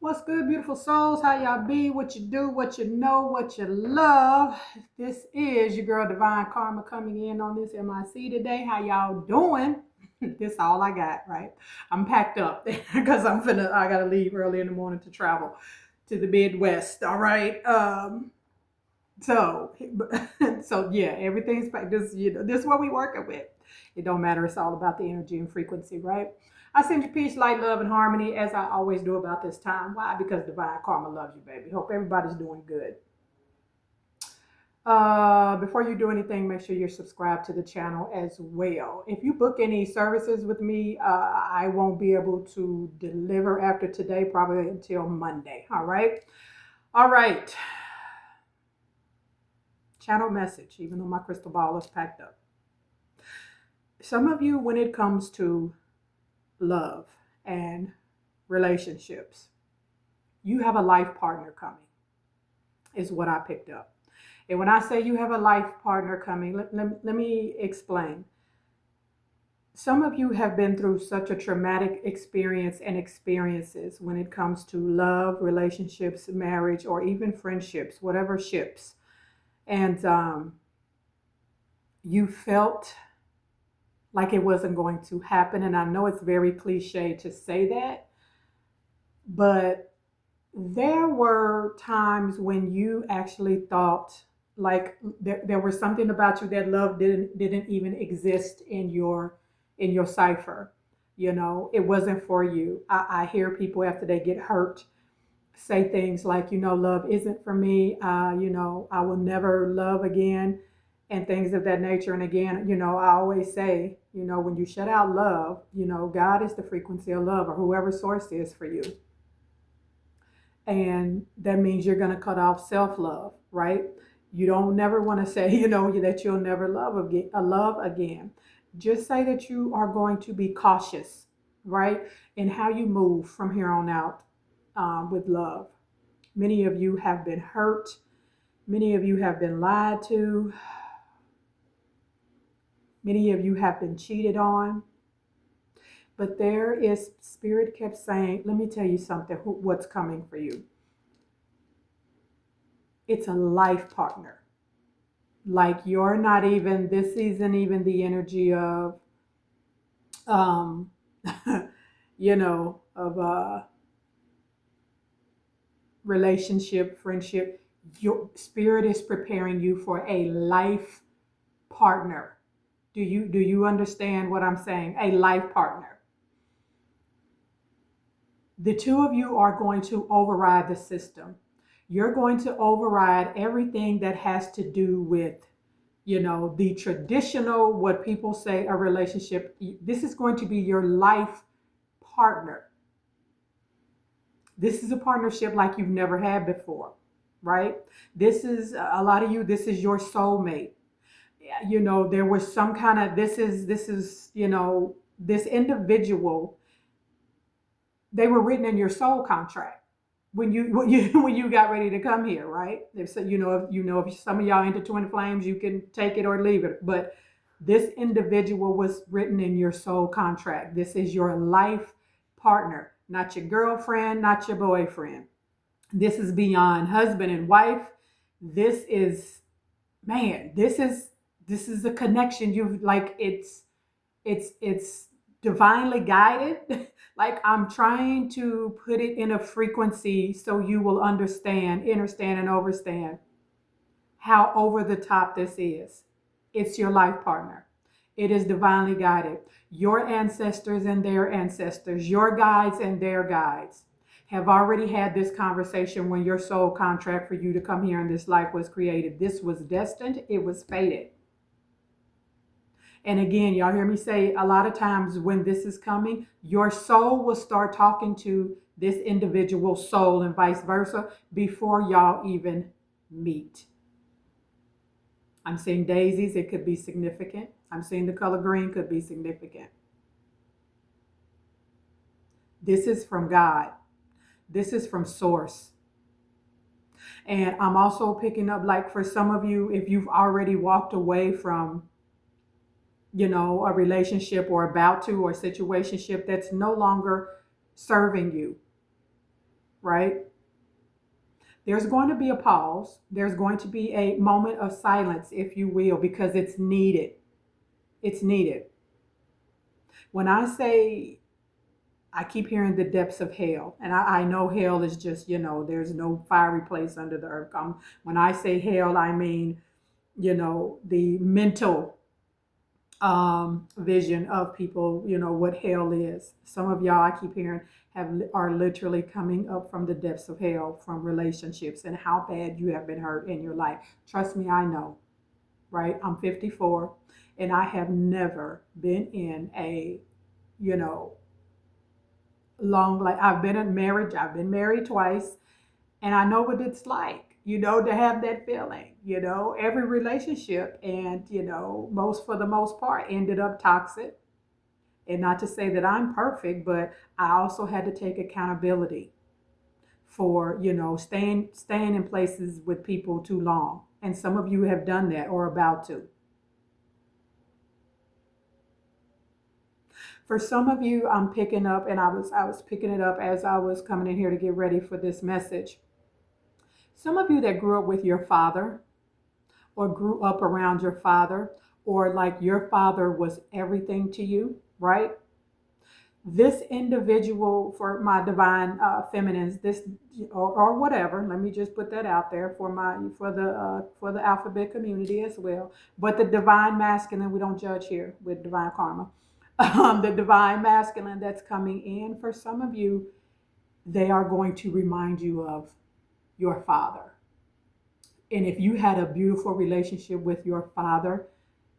What's good, beautiful souls? How y'all be? What you do, what you know, what you love. This is your girl Divine Karma coming in on this MIC today. How y'all doing? This all I got, right? I'm packed up because I gotta leave early in the morning to travel to the Midwest. All right. So so yeah, everything's packed. This is what we working with. It don't matter. It's all about the energy and frequency, right? I send you peace, light, love, and harmony as I always do about this time. Why? Because Divine Karma loves you, baby. Hope everybody's doing good. Before you do anything, make sure you're subscribed to the channel as well. If you book any services with me, I won't be able to deliver after today, probably until Monday. All right. All right. Channel message, even though my crystal ball is packed up. Some of you, when it comes to love and relationships, you have a life partner coming, is what I picked up. And when I say you have a life partner coming, let me explain. Some of you have been through such a traumatic experience and experiences when it comes to love, relationships, marriage, or even friendships, whatever ships. And you felt like it wasn't going to happen. And I know it's very cliche to say that, but there were times when you actually thought like there was something about you that love didn't even exist in your cipher. You know, it wasn't for you. I hear people after they get hurt say things like, love isn't for me. I will never love again, and things of that nature. And again, I always say, when you shut out love, God is the frequency of love, or whoever source is for you. And that means you're going to cut off self-love, right? You don't never want to say, that you'll never love again. Just say that you are going to be cautious, right? In how you move from here on out with love. Many of you have been hurt. Many of you have been lied to. Many of you have been cheated on. But Spirit kept saying, let me tell you something, what's coming for you. It's a life partner. Like you're not even, this isn't even the energy of, of relationship, friendship. Your spirit is preparing you for a life partner. Do you understand what I'm saying? A life partner. The two of you are going to override the system. You're going to override everything that has to do with, the traditional, what people say a relationship. This is going to be your life partner. This is a partnership like you've never had before, right? This is a lot of you, this is your soulmate. There was some kind of, this is, this individual, they were written in your soul contract when you got ready to come here, right? If some of y'all into twin flames, you can take it or leave it. But this individual was written in your soul contract. This is your life partner, not your girlfriend, not your boyfriend. This is beyond husband and wife. This is, man, this is a connection. You've like, it's divinely guided. Like I'm trying to put it in a frequency so you will understand and overstand how over the top this is. It's your life partner. It is divinely guided. Your ancestors and their ancestors, your guides and their guides have already had this conversation when your soul contract for you to come here in this life was created. This was destined. It was fated. And again, y'all hear me say a lot of times when this is coming, your soul will start talking to this individual soul and vice versa before y'all even meet. I'm seeing daisies. It could be significant. I'm seeing the color green could be significant. This is from God. This is from source. And I'm also picking up, like for some of you, if you've already walked away from a relationship or about to, or situationship that's no longer serving you, right? There's going to be a pause. There's going to be a moment of silence, if you will, because it's needed. It's needed. When I say, I keep hearing the depths of hell, and I know hell is just, there's no fiery place under the earth. When I say hell, I mean, the mental vision of people, what hell is. Some of y'all, I keep hearing, are literally coming up from the depths of hell from relationships and how bad you have been hurt in your life. Trust me, I know, right? I'm 54 and I have never been in a, you know, long, like I've been in marriage, I've been married twice, and I know what it's like, to have that feeling, every relationship, and, for the most part, ended up toxic. And not to say that I'm perfect, but I also had to take accountability for, staying in places with people too long. And some of you have done that or about to. For some of you, I'm picking up, and I was picking it up as I was coming in here to get ready for this message. Some of you that grew up with your father or grew up around your father, or like your father was everything to you, right? This individual, for my divine feminines, this or whatever, let me just put that out there for the alphabet community as well. But the divine masculine, we don't judge here with divine karma. The divine masculine that's coming in, for some of you, they are going to remind you of your father. And if you had a beautiful relationship with your father,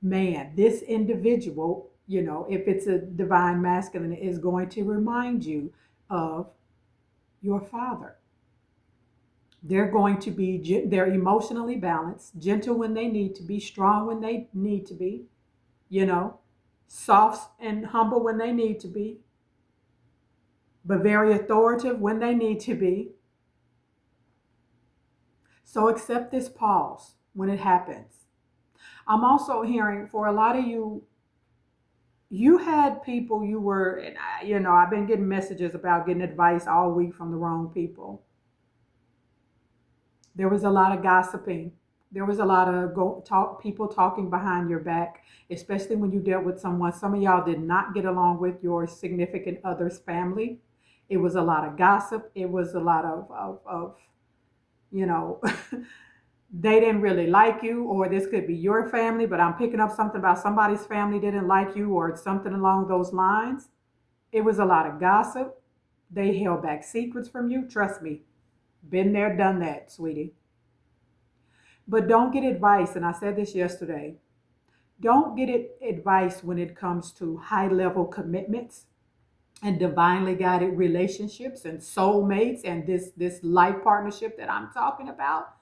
man, this individual, if it's a divine masculine, is going to remind you of your father. They're going to be, they're emotionally balanced, gentle when they need to be, strong when they need to be, soft and humble when they need to be, but very authoritative when they need to be. So accept this pause when it happens. I'm also hearing, for a lot of you, you had people you were, and I've been getting messages about getting advice all week from the wrong people. There was a lot of gossiping. There was a lot of people talking behind your back, especially when you dealt with someone. Some of y'all did not get along with your significant other's family. It was a lot of gossip. It was a lot of they didn't really like you, or this could be your family, but I'm picking up something about somebody's family didn't like you, or something along those lines. It was a lot of gossip. They held back secrets from you. Trust me, been there, done that, sweetie. But don't get advice, and I said this yesterday, don't get advice when it comes to high level commitments and divinely guided relationships and soulmates and this life partnership that I'm talking about.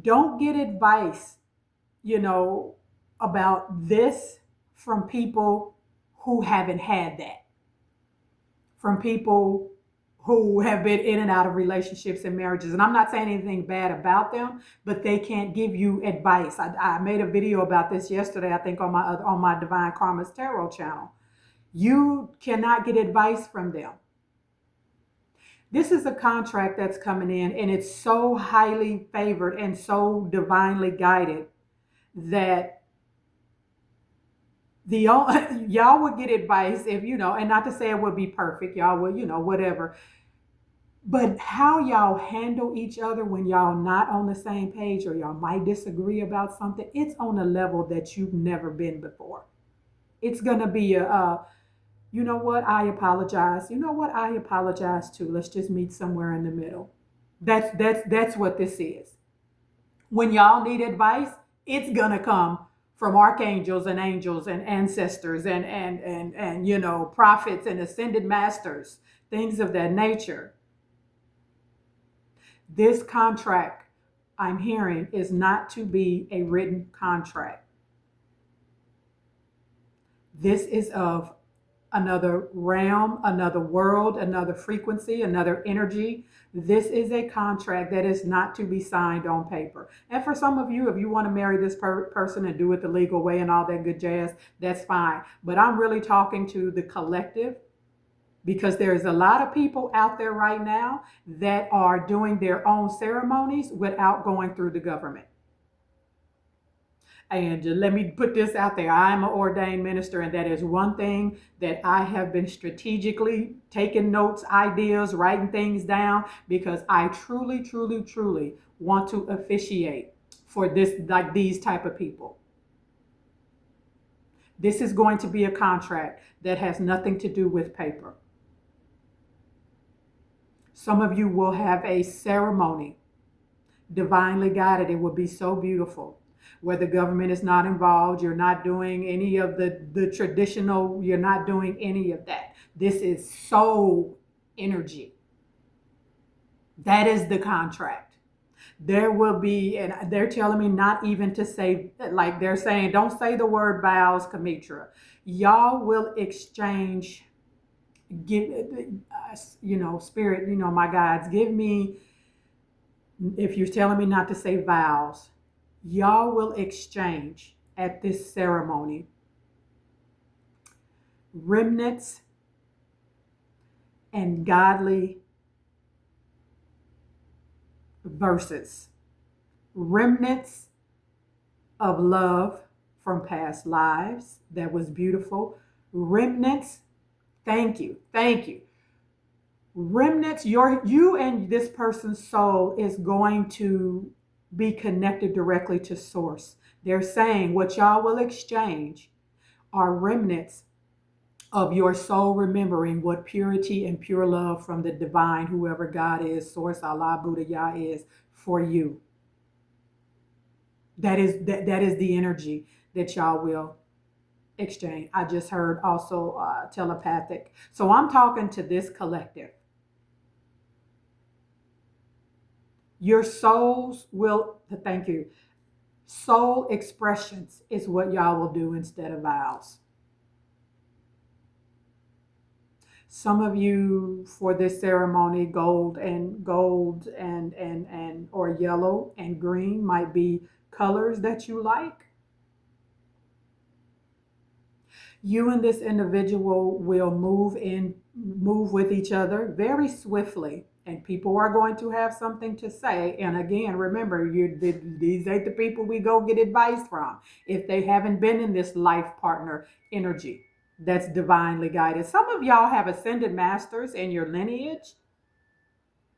Don't get advice, about this from people who haven't had that, from people who have been in and out of relationships and marriages. And I'm not saying anything bad about them, but they can't give you advice. I made a video about this yesterday, I think, on my Divine Karma's Tarot channel. You cannot get advice from them. This is a contract that's coming in, and it's so highly favored and so divinely guided that y'all would get advice if, and not to say it would be perfect, y'all would, whatever. But how y'all handle each other when y'all not on the same page, or y'all might disagree about something, it's on a level that you've never been before. It's going to be you know what, I apologize. You know what, I apologize too. Let's just meet somewhere in the middle. That's what this is. When y'all need advice, it's gonna come from archangels and angels and ancestors and prophets and ascended masters, things of that nature. This contract I'm hearing is not to be a written contract. This is of another realm, another world, another frequency, another energy. This is a contract that is not to be signed on paper. And for some of you, if you want to marry this person and do it the legal way and all that good jazz, that's fine. But I'm really talking to the collective, because there's a lot of people out there right now that are doing their own ceremonies without going through the government. And let me put this out there. I'm an ordained minister, and that is one thing that I have been strategically taking notes, ideas, writing things down, because I truly, truly, truly want to officiate for this, like these type of people. This is going to be a contract that has nothing to do with paper. Some of you will have a ceremony, divinely guided. It will be so beautiful, where the government is not involved. You're not doing any of the traditional, you're not doing any of that. This is soul energy. That is the contract. There will be, and they're telling me not even to say, like they're saying, don't say the word vows, Kamitra. Y'all will exchange, give, spirit, my guides, give me, if you're telling me not to say vows, y'all will exchange at this ceremony remnants and godly verses, remnants of love from past lives that was beautiful, remnants, thank you, remnants, you and this person's soul is going to be connected directly to source. They're saying what y'all will exchange are remnants of your soul remembering what purity and pure love from the divine, whoever God is, source, Allah, Buddha, Yah is for you. That is the energy that y'all will exchange. I just heard also telepathic. So I'm talking to this collective. Your souls will, thank you. Soul expressions is what y'all will do instead of vows. Some of you for this ceremony, gold and or yellow and green might be colors that you like. You and this individual will move with each other very swiftly, and people are going to have something to say. And again, remember, these ain't the people we go get advice from if they haven't been in this life partner energy that's divinely guided. Some of y'all have ascended masters in your lineage.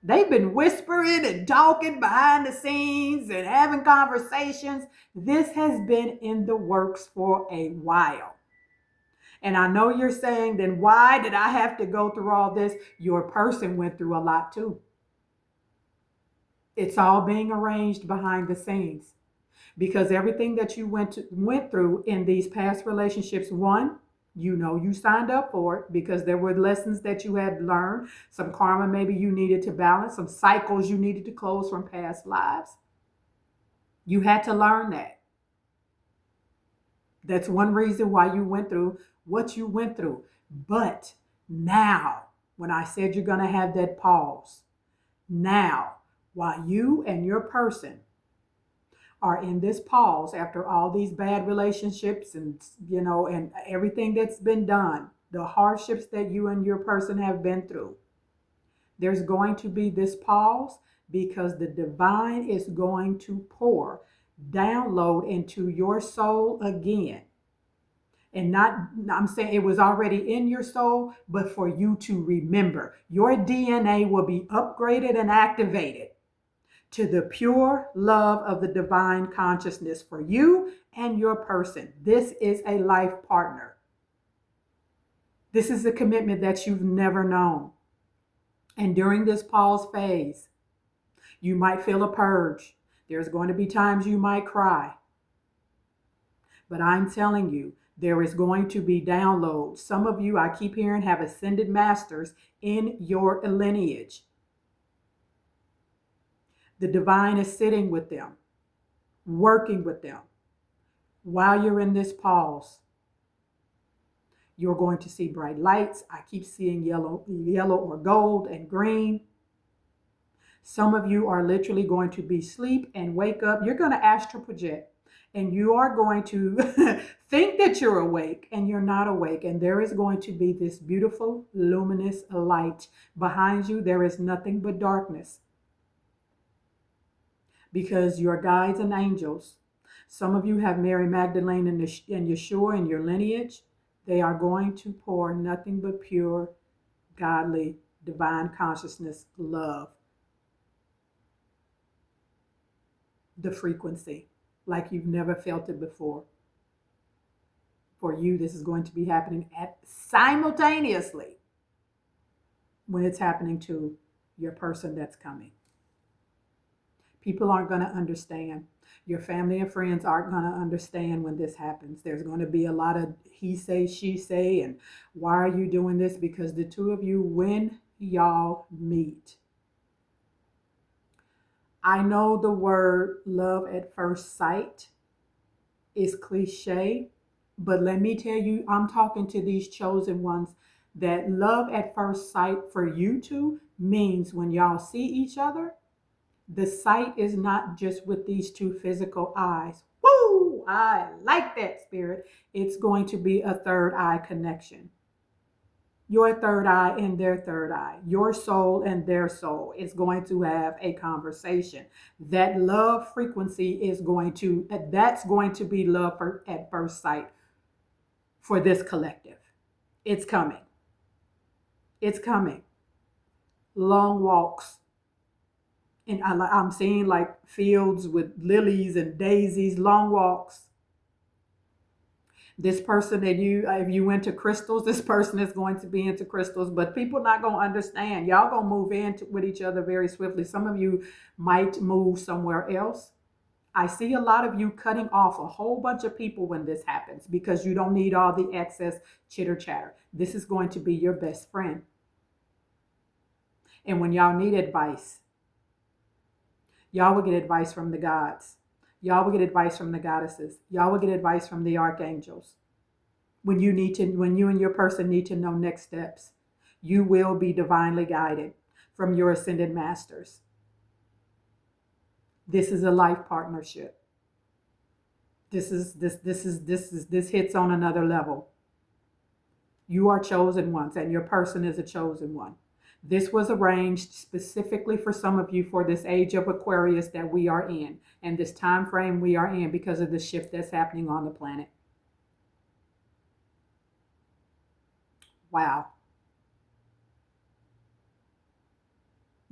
They've been whispering and talking behind the scenes and having conversations. This has been in the works for a while. And I know you're saying, then why did I have to go through all this? Your person went through a lot too. It's all being arranged behind the scenes, because everything that you went through in these past relationships, one, you signed up for it because there were lessons that you had learned, some karma maybe you needed to balance, some cycles you needed to close from past lives. You had to learn that. That's one reason why you went through what you went through. But now, when I said you're going to have that pause, now, while you and your person are in this pause after all these bad relationships and everything that's been done, the hardships that you and your person have been through, there's going to be this pause because the divine is going to download into your soul again. And I'm saying it was already in your soul, but for you to remember, your DNA will be upgraded and activated to the pure love of the divine consciousness for you and your person. This is a life partner. This is a commitment that you've never known. And during this pause phase, you might feel a purge. There's going to be times you might cry. But I'm telling you, there is going to be downloads. Some of you, I keep hearing, have ascended masters in your lineage. The divine is sitting with them, working with them. While you're in this pause, you're going to see bright lights. I keep seeing yellow or gold and green. Some of you are literally going to be asleep and wake up. You're going to astral project. And you are going to think that you're awake and you're not awake. And there is going to be this beautiful, luminous light behind you. There is nothing but darkness because your guides and angels, some of you have Mary Magdalene and Yeshua in your lineage. They are going to pour nothing but pure, godly, divine consciousness, love, the frequency like you've never felt it before. For you, this is going to be happening simultaneously when it's happening to your person that's coming. People aren't going to understand. Your family and friends aren't going to understand when this happens. There's going to be a lot of he say, she say, and why are you doing this? Because the two of you, when y'all meet, I know the word love at first sight is cliche, but let me tell you, I'm talking to these chosen ones that love at first sight for you two means when y'all see each other, the sight is not just with these two physical eyes. Woo! I like that, spirit. It's going to be a third eye connection. Your third eye and their third eye, your soul and their soul is going to have a conversation. That love frequency that's going to be love at first sight for this collective. It's coming. It's coming. Long walks. And I'm seeing like fields with lilies and daisies, long walks. This person that if you went to crystals, this person is going to be into crystals, but people not going to understand. Y'all going to move in with each other very swiftly. Some of you might move somewhere else. I see a lot of you cutting off a whole bunch of people when this happens because you don't need all the excess chitter chatter. This is going to be your best friend. And when y'all need advice, y'all will get advice from the gods. Y'all will get advice from the goddesses. Y'all will get advice from the archangels. When you and your person need to know next steps, you will be divinely guided from your ascended masters. This is a life partnership. This hits on another level. You are chosen ones, and your person is a chosen one. This was arranged specifically for some of you for this age of Aquarius that we are in, and this time frame we are in because of the shift that's happening on the planet. Wow.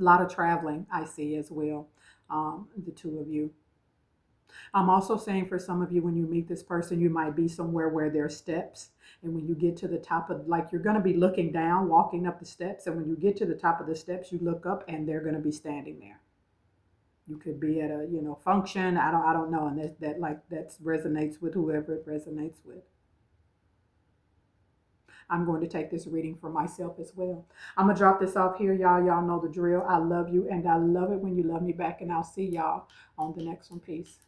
A lot of traveling I see as well, the two of you. I'm also saying for some of you, when you meet this person, you might be somewhere where there are steps. And when you get to the top of, like, you're going to be looking down, walking up the steps. And when you get to the top of the steps, you look up and they're going to be standing there. You could be at a, function. I don't know. And that resonates with whoever it resonates with. I'm going to take this reading for myself as well. I'm going to drop this off here, y'all. Y'all know the drill. I love you, and I love it when you love me back. And I'll see y'all on the next one. Peace.